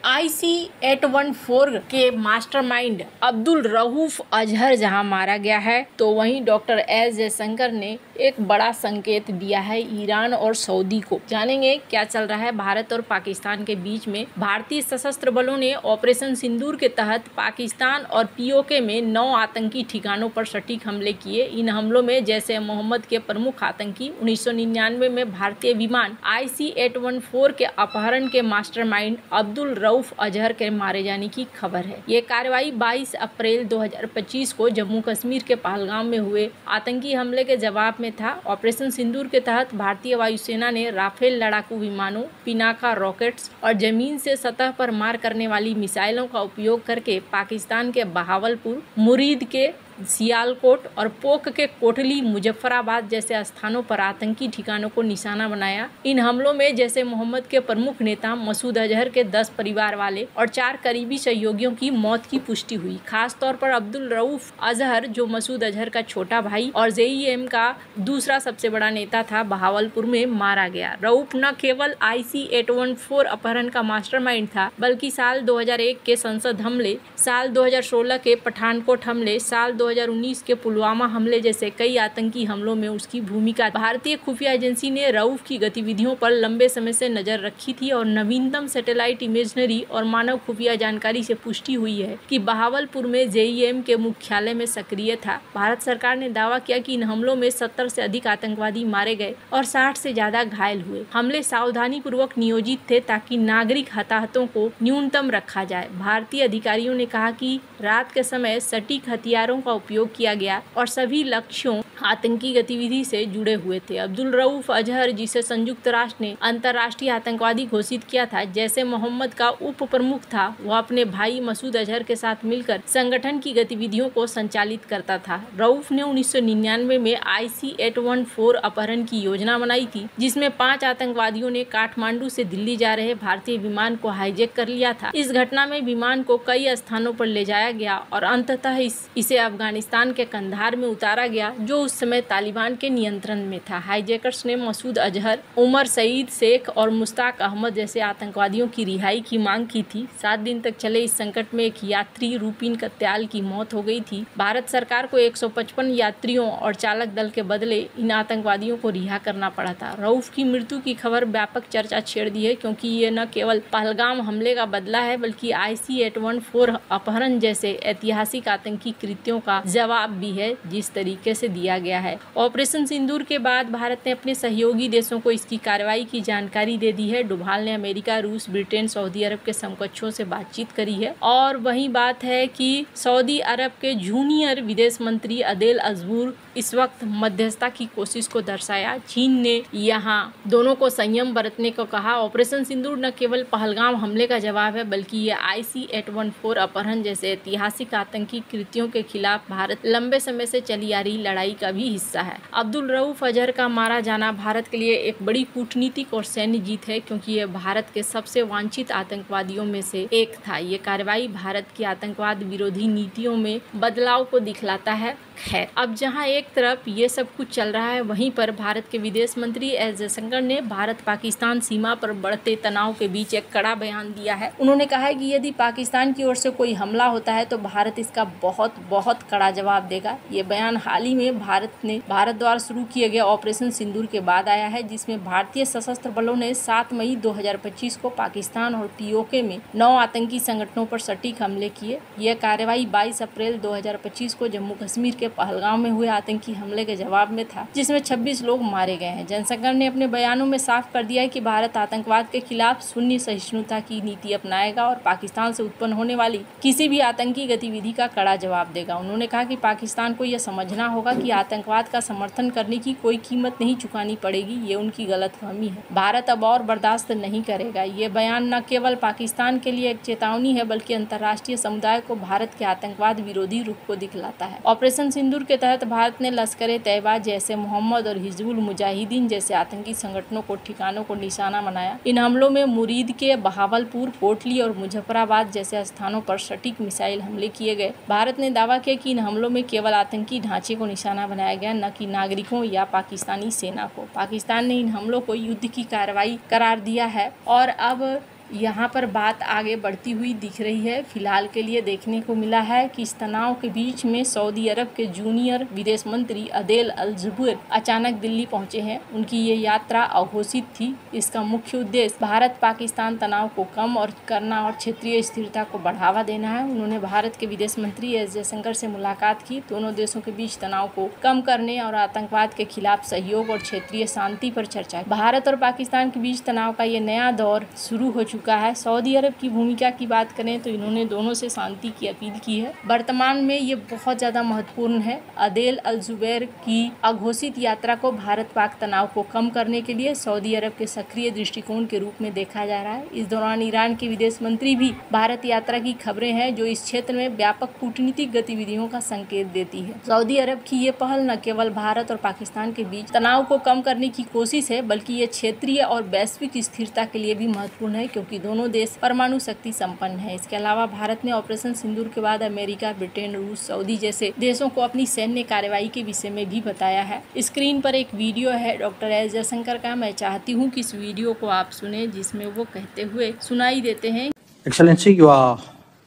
IC-814 के mastermind Abdul Rauf Azhar जहां मारा गया है, तो वहीं डॉक्टर एस जयशंकर ने एक बड़ा संकेत दिया है ईरान और सऊदी को। जानेंगे क्या चल रहा है भारत और पाकिस्तान के बीच में। भारतीय सशस्त्र बलों ने ऑपरेशन सिंदूर के तहत पाकिस्तान और पीओके में 9 आतंकी ठिकानों पर सटीक हमले किए। इन हमलों में जैश ए मोहम्मद के प्रमुख आतंकी 1999 में भारतीय विमान IC-814 के अपहरण के मास्टरमाइंड अब्दुल रऊफ अजहर के मारे जाने की खबर है। ये कार्रवाई 22 अप्रैल 2025 को जम्मू कश्मीर के पहलगाम में हुए आतंकी हमले के जवाब में था। ऑपरेशन सिंदूर के तहत भारतीय वायुसेना ने राफेल लड़ाकू विमानों, पिनाका रॉकेट्स और जमीन से सतह पर मार करने वाली मिसाइलों का उपयोग करके पाकिस्तान के बहावलपुर, मुरीद के सियालकोट और पोक के कोटली, मुजफ्फराबाद जैसे स्थानों पर आतंकी ठिकानों को निशाना बनाया। इन हमलों में जैश ए मोहम्मद के प्रमुख नेता मसूद अजहर के 10 परिवार वाले और 4 करीबी सहयोगियों की मौत की पुष्टि हुई। खास तौर पर अब्दुल रऊफ अजहर, जो मसूद अजहर का छोटा भाई और JEM का दूसरा सबसे बड़ा नेता था, बहावलपुर में मारा गया। रऊफ न केवल IC-814 अपहरण का मास्टरमाइंड था, बल्कि साल 2001 के संसद हमले, साल 2016 के पठानकोट हमले, साल 2019 के पुलवामा हमले जैसे कई आतंकी हमलों में उसकी भूमिका। भारतीय खुफिया एजेंसी ने रऊफ की गतिविधियों पर लंबे समय से नजर रखी थी और नवीनतम सैटेलाइट इमेजरी और मानव खुफिया जानकारी से पुष्टि हुई है कि बहावलपुर में JEM के मुख्यालय में सक्रिय था। भारत सरकार ने दावा किया कि इन हमलों में 70 से अधिक आतंकवादी मारे गए और 60 से ज्यादा घायल हुए। हमले सावधानी पूर्वक नियोजित थे ताकि नागरिक हताहतों को न्यूनतम रखा जाए। भारतीय अधिकारियों ने कहा कि रात के समय सटीक हथियारों का उपयोग किया गया और सभी लक्ष्यों आतंकी गतिविधि से जुड़े हुए थे। अब्दुल रऊफ अजहर, जिसे संयुक्त राष्ट्र ने अंतर्राष्ट्रीय आतंकवादी घोषित किया था, जैश ए मोहम्मद का उप प्रमुख था, वह अपने भाई मसूद अजहर के साथ मिलकर संगठन की गतिविधियों को संचालित करता था। रऊफ ने 1999 में IC-814 अपहरण की योजना बनाई थी, जिसमें 5 आतंकवादियों ने काठमांडू से दिल्ली जा रहे भारतीय विमान को हाईजैक कर लिया था। इस घटना में विमान को कई स्थानों पर ले जाया गया और अंततः इसे अफगानिस्तान के कंधार में उतारा गया, जो उस समय तालिबान के नियंत्रण में था। हाईजैकर्स ने मसूद अजहर, उमर सईद शेख और मुश्ताक अहमद जैसे आतंकवादियों की रिहाई की मांग की थी। 7 दिन तक चले इस संकट में एक यात्री रूपिन कत्याल की मौत हो गई थी। भारत सरकार को 155 यात्रियों और चालक दल के बदले इन आतंकवादियों को रिहा करना पड़ा था। रऊफ की मृत्यु की खबर व्यापक चर्चा छेड़ दी है, क्योंकि ये न केवल पहलगाम हमले का बदला है, बल्कि IC-814 अपहरण जैसे ऐतिहासिक आतंकी कृत्यों का जवाब भी है, जिस तरीके से दिया गया है। ऑपरेशन सिंदूर के बाद भारत ने अपने सहयोगी देशों को इसकी कार्रवाई की जानकारी दे दी है। डोभाल ने अमेरिका, रूस, ब्रिटेन, सऊदी अरब के समकक्षों से बातचीत करी है और वही बात है कि सऊदी अरब के जूनियर विदेश मंत्री अदेल अजबूर इस वक्त मध्यस्थता की कोशिश को दर्शाया। चीन ने यहाँ दोनों को संयम बरतने को कहा। ऑपरेशन सिंदूर न केवल पहलगाम हमले का जवाब है, बल्कि ये IC-814 अपहरण जैसे ऐतिहासिक आतंकी कृत्यों के खिलाफ भारत लंबे समय से चली आ रही लड़ाई का भी हिस्सा है। अब्दुल रऊफ अजहर का मारा जाना भारत के लिए एक बड़ी कूटनीतिक और सैन्य जीत है, क्योंकि ये भारत के सबसे वांछित आतंकवादियों में से एक था। ये कार्रवाई भारत की आतंकवाद विरोधी नीतियों में बदलाव को दिखलाता है। खैर, अब जहां एक तरफ ये सब कुछ चल रहा है, वहीं पर भारत के विदेश मंत्री एस जयशंकर ने भारत पाकिस्तान सीमा पर बढ़ते तनाव के बीच एक कड़ा बयान दिया है। उन्होंने कहा है कि यदि पाकिस्तान की ओर से कोई हमला होता है तो भारत इसका बहुत कड़ा जवाब देगा। ये बयान हाल ही में भारत द्वारा शुरू किए गए ऑपरेशन सिंदूर के बाद आया है, जिसमें भारतीय सशस्त्र बलों ने 7 मई 2025 को पाकिस्तान और पीओके में 9 आतंकी संगठनों पर सटीक हमले किए। यह कार्रवाई 22 अप्रैल 2025 को जम्मू कश्मीर के पहलगाम में हुए आतंकी हमले के जवाब में था, जिसमें 26 लोग मारे गए हैं। जयशंकर ने अपने बयानों में साफ कर दिया है कि भारत आतंकवाद के खिलाफ शून्य सहिष्णुता की नीति अपनाएगा और पाकिस्तान से उत्पन्न होने वाली किसी भी आतंकी गतिविधि का कड़ा जवाब देगा। उन्होंने कहा कि पाकिस्तान को यह समझना होगा कि आतंकवाद का समर्थन करने की कोई कीमत नहीं चुकानी पड़ेगी। ये उनकी गलतफहमी है। भारत अब और बर्दाश्त नहीं करेगा। ये बयान न केवल पाकिस्तान के लिए एक चेतावनी है, बल्कि अंतर्राष्ट्रीय समुदाय को भारत के आतंकवाद विरोधी रुख को दिखलाता है। ऑपरेशन सिंदूर के तहत भारत ने लश्कर ए तैयबा, जैश ए मोहम्मद और हिजबुल मुजाहिदीन जैसे आतंकी संगठनों को ठिकानों को निशाना बनाया। इन हमलों में मुरीद के बहावलपुर, कोटली और मुजफ्फराबाद जैसे स्थानों पर सटीक मिसाइल हमले किए गए। भारत ने दावा किया कि इन हमलों में केवल आतंकी ढांचे को निशाना बनाया गया, न कि नागरिकों या पाकिस्तानी सेना को। पाकिस्तान ने इन हमलों को युद्ध की कार्रवाई करार दिया है और अब यहाँ पर बात आगे बढ़ती हुई दिख रही है। फिलहाल के लिए देखने को मिला है कि इस तनाव के बीच में सऊदी अरब के जूनियर विदेश मंत्री अदेल अल जुबैर अचानक दिल्ली पहुंचे हैं। उनकी ये यात्रा अघोषित थी। इसका मुख्य उद्देश्य भारत पाकिस्तान तनाव को कम और करना और क्षेत्रीय स्थिरता को बढ़ावा देना है। उन्होंने भारत के विदेश मंत्री एस जयशंकर से मुलाकात की। दोनों देशों के बीच तनाव को कम करने और आतंकवाद के खिलाफ सहयोग और क्षेत्रीय शांति पर चर्चा की। भारत और पाकिस्तान के बीच तनाव का ये नया दौर शुरू हो चुका है। सऊदी अरब की भूमिका की बात करें तो इन्होंने दोनों से शांति की अपील की है। वर्तमान में ये बहुत ज़्यादा महत्वपूर्ण है। अदेल अल जुबैर की अघोषित यात्रा को भारत पाक तनाव को कम करने के लिए सऊदी अरब के सक्रिय दृष्टिकोण के रूप में देखा जा रहा है। इस दौरान ईरान के विदेश मंत्री भी भारत यात्रा की खबरें हैं, जो इस क्षेत्र में व्यापक कूटनीतिक गतिविधियों का संकेत देती है। सऊदी अरब की ये पहल न केवल भारत और पाकिस्तान के बीच तनाव को कम करने की कोशिश है, बल्कि ये क्षेत्रीय और वैश्विक स्थिरता के लिए भी महत्वपूर्ण है, क्योंकि दोनों देश परमाणु शक्ति संपन्न है। इसके अलावा भारत ने ऑपरेशन सिंदूर के बाद अमेरिका, ब्रिटेन, रूस, सऊदी जैसे देशों को अपनी सैन्य कार्रवाई के विषय में भी बताया है। स्क्रीन पर एक वीडियो है डॉक्टर एस जयशंकर का। मैं चाहती हूँ कि इस वीडियो को आप सुने, जिसमें वो कहते हुए सुनाई देते हैं। Excellency, you are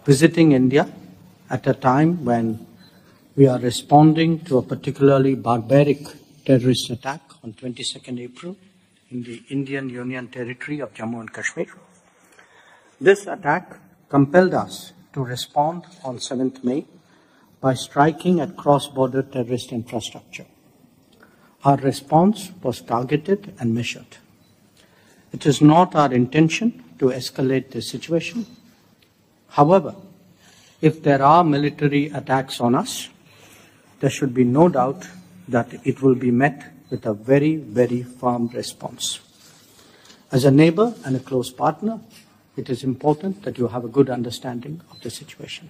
visiting India at a time when we are responding to a particularly barbaric terrorist attack on 22nd April in the Indian Union territory of Jammu and Kashmir. This attack compelled us to respond on 7th May by striking at cross-border terrorist infrastructure. Our response was targeted and measured. It is not our intention to escalate the situation. However, if there are military attacks on us, there should be no doubt that it will be met with a very, very firm response. As a neighbor and a close partner, it is important that you have a good understanding of the situation.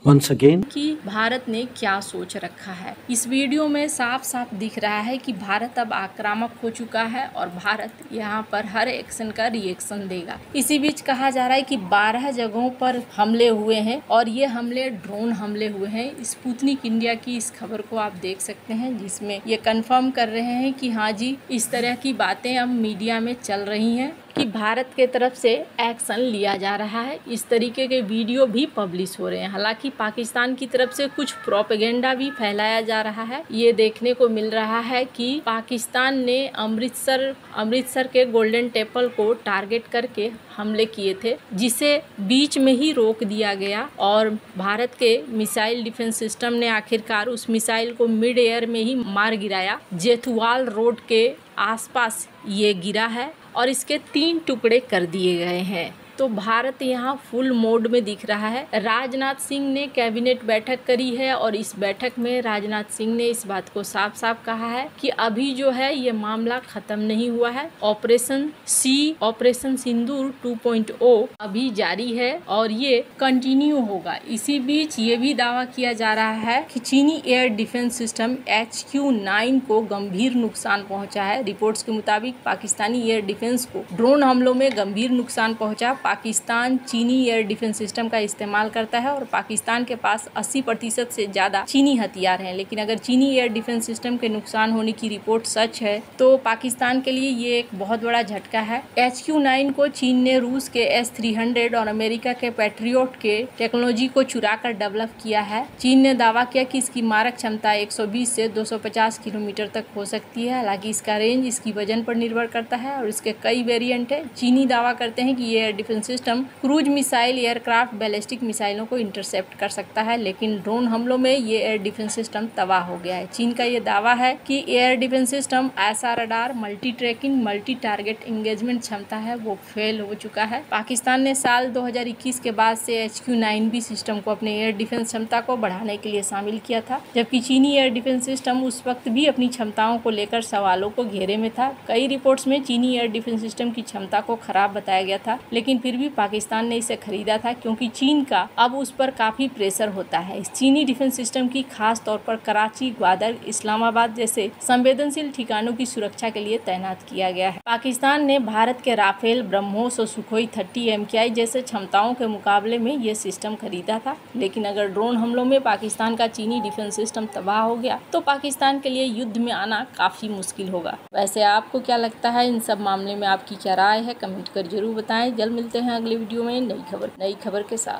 Once again, कि भारत ने क्या सोच रखा है। इस video में साफ साफ दिख रहा है कि भारत अब आक्रामक हो चुका है और भारत यहाँ पर हर एक्शन का रिएक्शन देगा। इसी बीच कहा जा रहा है कि 12 जगहों पर हमले हुए हैं और ये हमले ड्रोन हमले हुए हैं। स्पुतनिक इंडिया की इस खबर को आप देख सकते हैं, जिसमें ये कंफर्म कर रहे हैं कि हाँ जी, इस तरह की बातें अब मीडिया में चल रही हैं कि भारत के तरफ से एक्शन लिया जा रहा है। इस तरीके के वीडियो भी पब्लिश हो रहे हैं। हालांकि पाकिस्तान की तरफ से कुछ प्रोपेगेंडा भी फैलाया जा रहा है। ये देखने को मिल रहा है कि पाकिस्तान ने अमृतसर के गोल्डन टेम्पल को टारगेट करके हमले किए थे, जिसे बीच में ही रोक दिया गया और भारत के मिसाइल डिफेंस सिस्टम ने आखिरकार उस मिसाइल को मिड एयर में ही मार गिराया। जेथुवाल रोड के आसपास ये गिरा है और इसके 3 टुकड़े कर दिए गए हैं। तो भारत यहाँ फुल मोड में दिख रहा है। राजनाथ सिंह ने कैबिनेट बैठक करी है और इस बैठक में राजनाथ सिंह ने इस बात को साफ साफ कहा है कि अभी जो है ये मामला खत्म नहीं हुआ है। ऑपरेशन सिंदूर 2.0 अभी जारी है और ये कंटिन्यू होगा। इसी बीच ये भी दावा किया जा रहा है कि चीनी एयर डिफेंस सिस्टम HQ-9 को गंभीर नुकसान पहुंचा है। रिपोर्ट्स के मुताबिक पाकिस्तानी एयर डिफेंस को ड्रोन हमलों में गंभीर नुकसान पहुंचा। पाकिस्तान चीनी एयर डिफेंस सिस्टम का इस्तेमाल करता है और पाकिस्तान के पास 80% से ज्यादा चीनी हथियार हैं। लेकिन अगर चीनी एयर डिफेंस सिस्टम के नुकसान होने की रिपोर्ट सच है तो पाकिस्तान के लिए ये एक बहुत बड़ा झटका है। HQ-9 को चीन ने रूस के S-300 और अमेरिका के पैट्रियोट के टेक्नोलॉजी को चुरा कर डेवलप किया है। चीन ने दावा किया कि इसकी मारक क्षमता 120 से 250 किलोमीटर तक हो सकती है। हालांकि इसका रेंज इसकी वजन पर निर्भर करता है और इसके कई वेरिएंट है। चीनी दावा करते हैं कि ये air defence system cruise missile, aircraft, ballistic मिसाइलों को इंटरसेप्ट कर सकता है, लेकिन ड्रोन हमलों में ये एयर डिफेंस सिस्टम तबाह हो गया है। चीन का ये दावा है कि एयर डिफेंस सिस्टम ऐसा radar, multi tracking, multi target engagement क्षमता है वो फेल हो चुका है। पाकिस्तान ने साल 2021 के बाद से HQ-9B सिस्टम को अपने एयर डिफेंस क्षमता को बढ़ाने के लिए शामिल किया था, जबकि चीनी एयर डिफेंस सिस्टम उस वक्त भी अपनी क्षमताओं को लेकर सवालों को घेरे में था। कई रिपोर्ट्स में चीनी एयर डिफेंस सिस्टम की क्षमता को खराब बताया गया था, लेकिन फिर भी पाकिस्तान ने इसे खरीदा था क्योंकि चीन का अब उस पर काफी प्रेशर होता है। इस चीनी डिफेंस सिस्टम की खास तौर पर कराची, ग्वादर, इस्लामाबाद जैसे संवेदनशील ठिकानों की सुरक्षा के लिए तैनात किया गया है। पाकिस्तान ने भारत के राफेल, ब्रह्मोस और सुखोई 30 MKI जैसे क्षमताओं के मुकाबले में ये सिस्टम खरीदा था। लेकिन अगर ड्रोन हमलों में पाकिस्तान का चीनी डिफेंस सिस्टम तबाह हो गया तो पाकिस्तान के लिए युद्ध में आना काफी मुश्किल होगा। वैसे आपको क्या लगता है, इन सब मामले में आपकी क्या राय है, कमेंट कर जरूर बताएं। जल्द मिलते हैं अगले वीडियो में नई खबर के साथ।